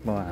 Mga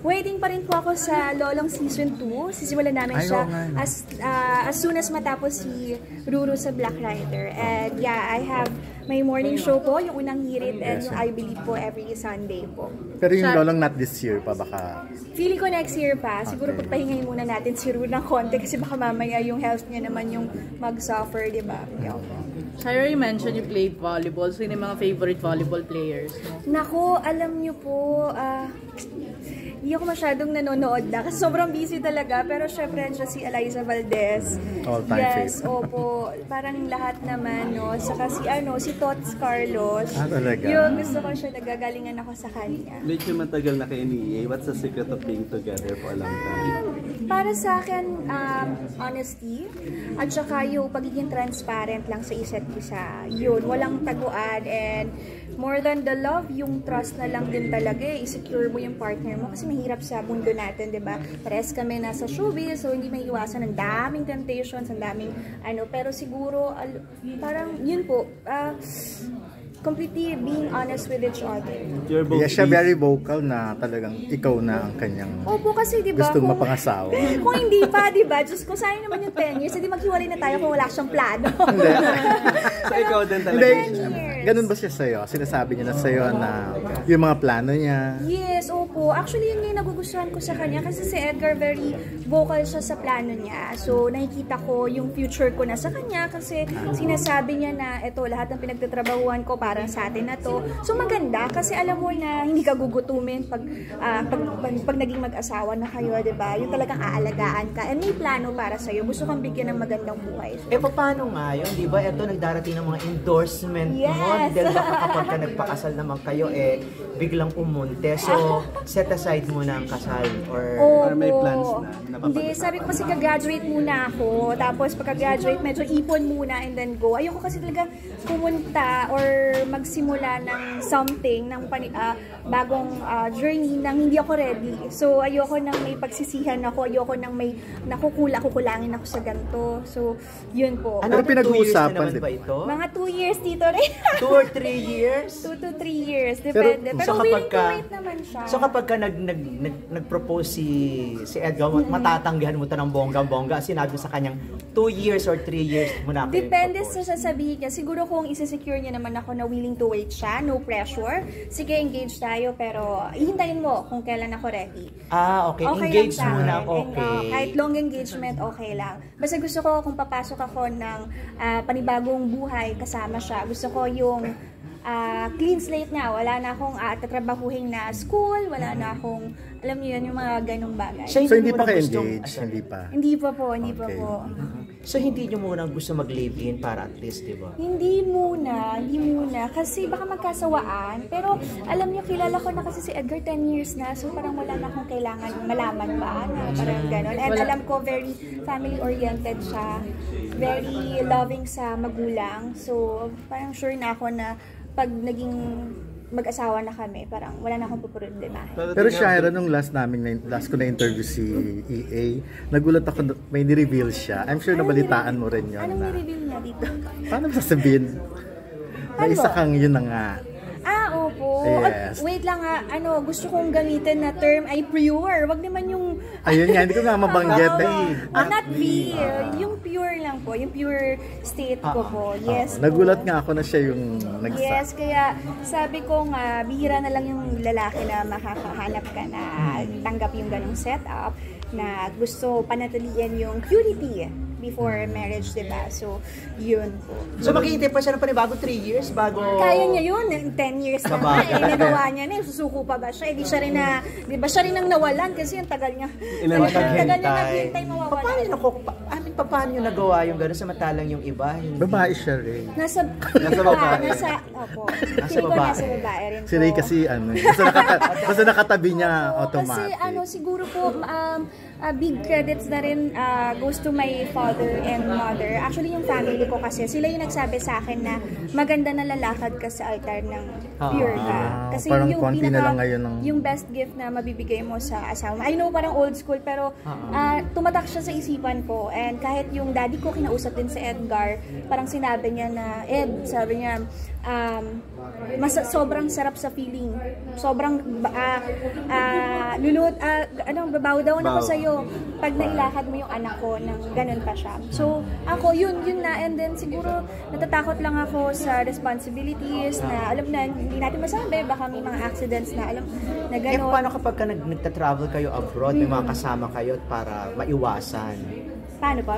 Waiting pa rin po ako sa Lolong Season 2. Sisimulan namin siya as soon as matapos si Ruru sa Black Rider. And yeah, I have my morning show po, yung unang hirit, and yung I Believe po every Sunday po. Pero yung Lolong not this year pa baka? Feeling ko next year pa. Siguro pagpahingayin muna natin si Ruru ng konti kasi baka mamaya yung health niya naman yung mag-suffer, di ba? Shira, you mentioned you played volleyball. Sino yung mga favorite volleyball players? Nako, alam niyo po, hindi ako masyadong nanonood na kasi sobrang busy talaga. Pero syempre siya si Eliza Valdez. All-time yes, favorite. Opo. Parang lahat naman, no? Saka si Tots Carlos. Talaga? Yung gusto ko siya, nagagalingan ako sa kanya. Medyo matagal na kayo ni EA. What's the secret of being together for a long time? Para sa akin, honesty. At saka yung pagiging transparent lang sa isa't isa. Yun, walang taguan. And more than the love, yung trust na lang din talaga. I-secure mo yung partner mo. Kasi mahirap sa mundo natin, di ba? Parehas kami nasa showbiz, so hindi may iwasan. Ang daming temptations, ang daming Pero siguro, parang yun po, completely being honest with each other. Yeah, siya very vocal na talagang ikaw na ang kanyang Opo, kasi diba, gustong mapangasawa. Kung hindi pa, diba? Diyos ko, sayang naman yung 10 years. Hindi maghiwalay na tayo kung wala siyang plano. So ikaw din talaga. Ganun ba siya sa'yo? Sinasabi niya na sa'yo na yung mga plano niya? Yes, opo. Actually, yun yung nagugustuhan ko sa kanya kasi si Edgar very vocal siya sa plano niya. So, nakikita ko yung future ko na sa kanya kasi sinasabi niya na eto, lahat ng pinagtatrabahuan ko para sa atin na to. So, maganda kasi alam mo na hindi ka gugutumin pag naging mag-asawa na kayo, diba? Yung talagang aalagaan ka and may plano para sa'yo. Gusto kang bigyan ng magandang buhay. So, paano nga yun? Diba? Ito, nagdarating ng mga endorsement mo. Dahil baka kapag ka nagpakasal naman kayo, biglang umunte. So, set aside muna ang kasal or may plans na hindi, sabi ko kasi gagraduate muna ako. Tapos pagka-graduate, medyo ipon muna and then go. Ayoko kasi talaga pumunta or magsimula ng something, ng bagong journey nang hindi ako ready. So, ayoko nang may pagsisihan ako. Ayoko nang may kukulangin ako sa ganito. So, yun po. Pero pinag-uusapan ba ito? Mga 2 years dito rin. 2 or 3 years? 2 to 3 years, depende. Pero willing to wait naman siya. So kapag ka nag-propose si Edgar, matatanggihan mo ito ng bongga-bongga, sinabi sa kanyang 2 years or 3 years mo na ako depende sa sasabihin niya. Siguro kung isa-secure niya naman ako na willing to wait siya, no pressure, sige, engage tayo, pero ihintayin mo kung kailan ako ready. Okay. Engage muna, okay. Kahit long engagement, okay lang. Basta gusto ko kung papasok ako ng panibagong buhay kasama siya, gusto ko yung clean slate na, wala na akong tatrabahuhin na school, wala na akong, alam niyo yun, yung mga ganong bagay. So hindi pa ka-engage? Hindi pa? Hindi pa po. So hindi nyo muna gusto mag-live-in para at least, di ba? Hindi muna. Kasi baka magkasawaan. Pero alam niyo, kilala ko na kasi si Edgar 10 years na, so parang wala na akong kailangan malaman ba na parang ganon. And alam ko, very family-oriented siya. Very loving sa magulang. So parang sure na ako na pag naging mag-asawa na kami, parang wala na akong pupurundi na. Pero Shira, nung last ko na interview si EA, nagulat ako may ni-reveal siya. I'm sure nabalitaan mo rin yun. Anong ni-reveal niya dito? Paano sasabihin? May isa kang yun na nga. Opo. Yes. Wait lang gusto kong gamitin na term ay pure. Wag naman yung... Ayun nga, hindi ko nga mabanggit. Not real. Yung pure lang po. Yung pure state ko po. Yes po. Nagulat nga ako na siya yung Yes, kaya sabi ko nga, bihira na lang yung lalaki na makakahanap ka na tanggap yung ganong setup na gusto panatilian yung purity before marriage, diba? So, yun po. So, maghihintay pa siya ng panibagong 3 years bago... Kaya niya yun, 10 years na ba? Nagawa niya na, susuko pa ba siya? Di ba siya rin ang nawalan kasi ang tagal niya. Tagal niya naghintay mawawala. Paano niyo nagawa yung gano'n samantalang yung iba? Babae siya rin. Nasa babae. Opo. Nasa babae. Nasa babae rin po. Si Ray kasi basta nakatabi niya automatic. Kasi siguro po, big credits na rin goes to my father and mother. Actually, yung family ko kasi, sila yung nagsabi sa akin na maganda na lalakad ka sa altar ng pure ka. Kasi parang yung konti na lang ngayon ng... yung best gift na mabibigay mo sa asawa. I know parang old school, pero tumatak siya sa isipan ko. And kahit yung daddy ko, kinausap din si Edgar, parang sinabi niya na, sabi niya, sobrang sarap sa feeling. Sobrang babaw daw na ako sa'yo pag nailakad mo yung anak ko ng ganun pa siya. So, ako, yun na. And then, siguro, natatakot lang ako sa responsibilities na, alam na, hindi natin masabi, baka may mga accidents na, alam, na gano'n. Paano kapag nagta-travel kayo abroad, may mga kasama kayo para maiwasan? Paano pa?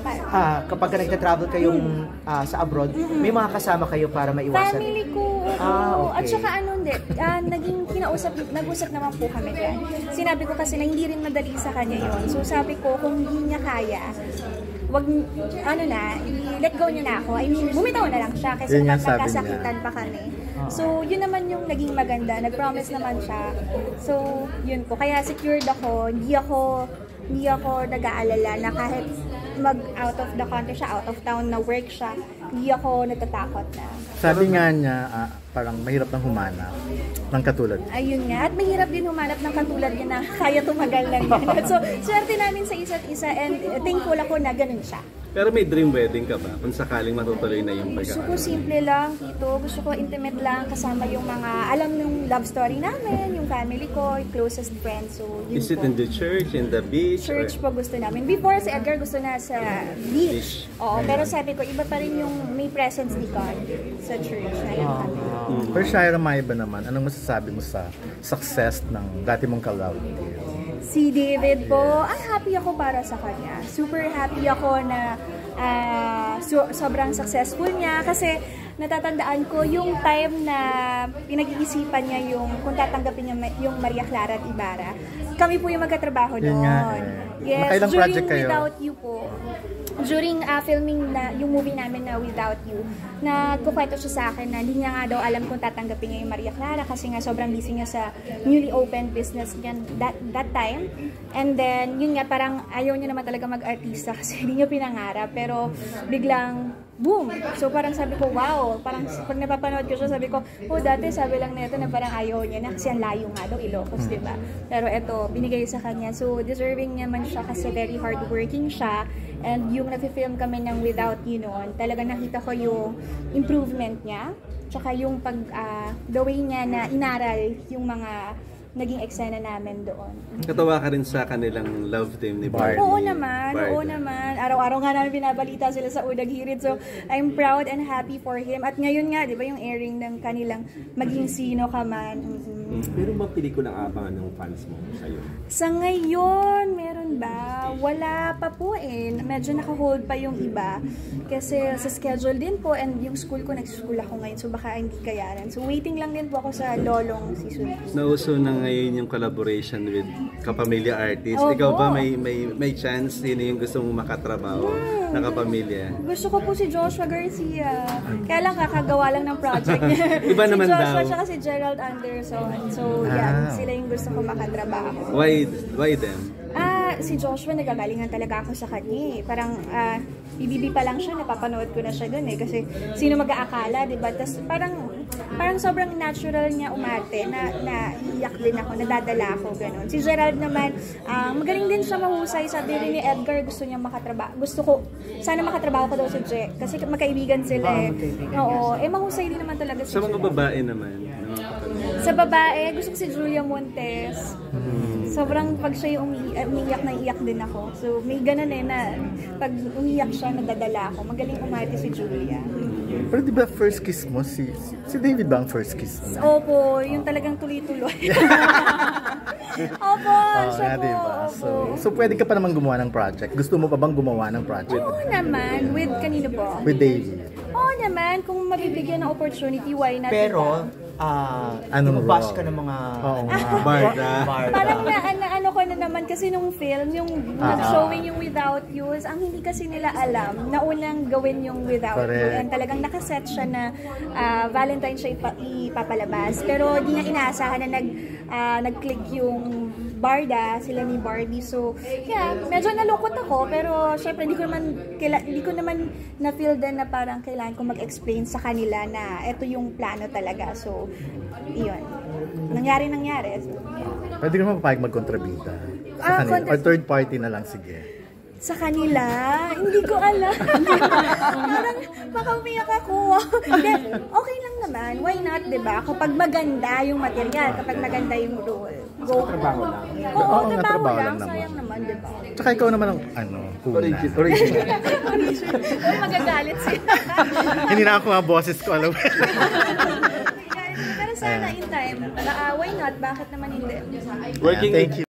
Kapag nagta-travel kayong sa abroad, may mga kasama kayo para maiwasan? Family ko. Okay. At saka nag-usap naman po kami dyan. Sinabi ko kasi na hindi rin madali sa kanya yun. So sabi ko, kung hindi niya kaya, let go niya na ako. I mean, bumitaw na lang siya kasi naman magkasakitan pa kami. So, yun naman yung naging maganda. Nag-promise naman siya. So, yun po. Kaya secured ako. Hindi ako nag-aalala na kahit mag-out of the country siya, out of town na work siya, hindi ako natatakot na. Sabi nga niya, parang mahirap ng humanap ng katulad. Ayun nga. At mahirap din humanap ng katulad niya na kaya tumagal lang yan. So, swerte namin sa isa't isa and thankful ako na ganun siya. Pero may dream wedding ka ba? Kung sakaling matutuloy na yung Gusto pagkakaroon? ko simple lang, Tito. Gusto ko intimate lang kasama yung mga alam ng love story namin, yung family ko, yung closest friends. So, yun Is it po. in the church, in the beach? Church po gusto namin. Before, si Edgar gusto na sa beach. Oo, pero sabi ko, iba pa rin yung may presence ni God sa church na lang kami. Pero Shaira Maiba naman, anong masasabi mo sa success ng dati mong ka-love team? Si David po, happy ako para sa kanya. Super happy ako na sobrang successful niya kasi natatandaan ko yung time na pinag-iisipan niya yung kung tatanggapin niya yung Maria Clara at Ibarra. Kami po yung magkatrabaho Yun doon. nga, Yes, nakailang during project kayo? Without You po. During filming na yung movie namin na Without You, nagkukwento siya sa akin na hindi niya nga daw alam kung tatanggapin niya yung Maria Clara kasi nga sobrang busy niya sa newly opened business niya that time. And then, yun nga, parang ayaw niya naman talaga mag-artista kasi hindi niya pinangarap. Pero biglang, boom! So parang sabi ko, wow! Parang pag napapanood ko siya, sabi ko, dati sabi lang nito na parang ayaw niya na kasi ang layo nga daw, Ilocos, diba? Pero eto, binigay sa kanya. So deserving naman siya kasi very hardworking siya. And yung nag-film kami ng Without You noon, talaga nakita ko yung improvement niya. Tsaka yung the way niya na inaral yung mga naging eksena namin doon. Katawa ka rin sa kanilang love team ni Barney. Oo naman. Araw-araw nga namin binabalita sila sa Unang Hirit. So, I'm proud and happy for him. At ngayon nga, di ba yung airing ng kanilang Maging Sino Ka Man. Pero mga pelikula abangan ng fans mo sa'yo? Sa ngayon, meron ba? Wala pa po eh. Medyo naka-hold pa yung iba. Kasi sa schedule din po and yung school ko, nag-school ako ngayon. So, baka hindi kayaran. So, waiting lang din po ako sa lolong season 2. Nauso na ngayon yung collaboration with kapamilya artist. Opo. Ikaw ba may chance? Sino yung gusto mong makatrabaho na kapamilya? Gusto ko po si Joshua Garcia. Kaya lang kakagawa lang ng project niya. Iba naman si Joshua daw. tsaka si Gerald Anderson. So, yan. Sila yung gusto ko makatrabaho. Why them? Si Joshua, nagagalingan talaga ako sa kanya eh. Parang, BBB pa lang siya, napapanood ko na siya dun eh. Kasi, sino mag-aakala, diba? Tapos, parang sobrang natural niya umarte na iyak din ako, nadadala ako, ganun. Si Gerald naman, magaling din siya mahusay. Sabi rin ni Edgar, gusto niya makatrabaho. Sana makatrabaho ko daw si Je. Kasi magkaibigan sila eh. Oo, mahusay din naman talaga si Sa mga Gerald. babae naman. Sa babae, gusto ko si Julia Montes. Sobrang pag siya yung umiiyak na iyak din ako. So may ganun eh na pag umiiyak siya, nadadala ako. Magaling umarte si Julia. Pero di ba first kiss mo, si David ba ang first kiss mo? Opo, yung talagang tuloy-tuloy. Opo, siya po. Diba? Opo. So pwede ka pa naman gumawa ng project. Gusto mo pa bang gumawa ng project? Oo naman, with kanino po? With David? Oo naman, kung mabibigyan ng opportunity, why not? Pero, Anong bash role? ka ng mga Oo nga. Barda. Parang ano ko na naman kasi nung film, yung showing yung Without You, ang hindi kasi nila alam na unang gawin yung Without You. Correct. And talagang nakaset siya na Valentine siya ipapalabas. Pero di niya inaasahan na nag-click yung Barda, sila ni Barbie. So, yeah, medyo nalungkot ako. Pero, syempre, hindi ko naman na-feel din na parang kailangan ko mag-explain sa kanila na ito yung plano talaga. So, iyon. Nangyari. So, Pwede ka naman papayag magkontrabida sa kanila. Or third party na lang, sige. sa kanila, hindi ko alam. Parang baka umiyak ako. Hindi, okay lang naman. Why not, diba? Kapag maganda yung material, kapag maganda yung role. Go. Trabaho lang. Oo, nga, trabaho lang. naman. Sayang naman, diba? Tsaka ikaw naman ang, huna. Original. Uy, magagalit siya. Hindi na ako mga boses ko, alam mo. Pero sana in time, why not? Bakit naman hindi? Working Thank you.